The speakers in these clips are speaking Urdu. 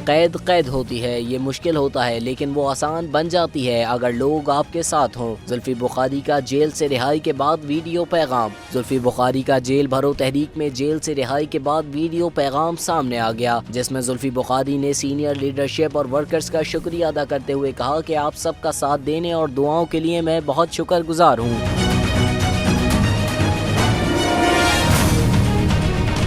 قید ہوتی ہے، یہ مشکل ہوتا ہے لیکن وہ آسان بن جاتی ہے اگر لوگ آپ کے ساتھ ہوں۔ زلفی بخاری کا جیل سے رہائی کے بعد ویڈیو پیغام۔ زلفی بخاری کا جیل بھرو تحریک میں جیل سے رہائی کے بعد ویڈیو پیغام سامنے آ گیا، جس میں زلفی بخاری نے سینئر لیڈرشپ اور ورکرز کا شکریہ ادا کرتے ہوئے کہا کہ آپ سب کا ساتھ دینے اور دعاؤں کے لیے میں بہت شکر گزار ہوں۔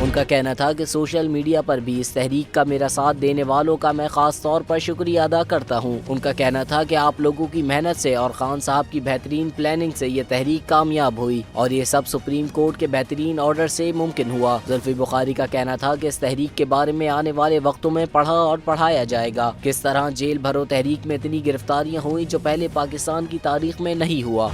ان کا کہنا تھا کہ سوشل میڈیا پر بھی اس تحریک کا میرا ساتھ دینے والوں کا میں خاص طور پر شکریہ ادا کرتا ہوں۔ ان کا کہنا تھا کہ آپ لوگوں کی محنت سے اور خان صاحب کی بہترین پلاننگ سے یہ تحریک کامیاب ہوئی اور یہ سب سپریم کورٹ کے بہترین آرڈر سے ممکن ہوا۔ زلفی بخاری کا کہنا تھا کہ اس تحریک کے بارے میں آنے والے وقتوں میں پڑھا اور پڑھایا جائے گا، کس طرح جیل بھرو تحریک میں اتنی گرفتاریاں ہوئیں جو پہلے پاکستان کی تاریخ میں نہیں ہوا۔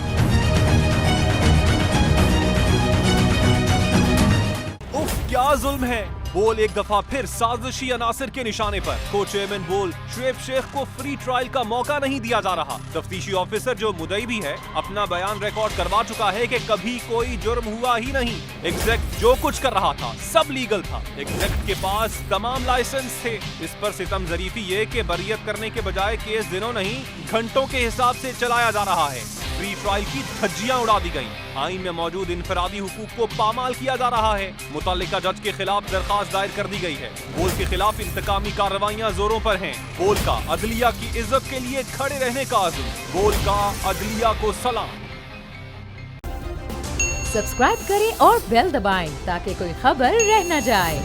کیا ظلم ہے، بول ایک دفعہ پھر سازشی عناصر کے نشانے پر۔ کو چیئرمین بول شعیب شیخ کو فری ٹرائل کا موقع نہیں دیا جا رہا۔ تفتیشی آفیسر جو مدعی بھی ہے اپنا بیان ریکارڈ کروا چکا ہے کہ کبھی کوئی جرم ہوا ہی نہیں، ایگزیکٹ جو کچھ کر رہا تھا سب لیگل تھا، ایگزیکٹ کے پاس تمام لائسنس تھے۔ اس پر ستم ظریفی یہ کہ بریت کرنے کے بجائے کیس دنوں نہیں گھنٹوں کے حساب سے چلایا جا رہا ہے۔ فری ٹرائل کی دھجیاں اڑا دی گئیں، آئین میں موجود انفرادی حقوق کو پامال کیا جا رہا ہے۔ متعلقہ جج کے خلاف درخواست دائر کر دی گئی ہے۔ بول کے خلاف انتقامی کارروائیاں زوروں پر ہیں۔ بول کا عدلیہ کی عزت کے لیے کھڑے رہنے کا عزم۔ بول کا عدلیہ کو سلام۔ سبسکرائب کریں اور بیل دبائیں تاکہ کوئی خبر رہ نہ جائے۔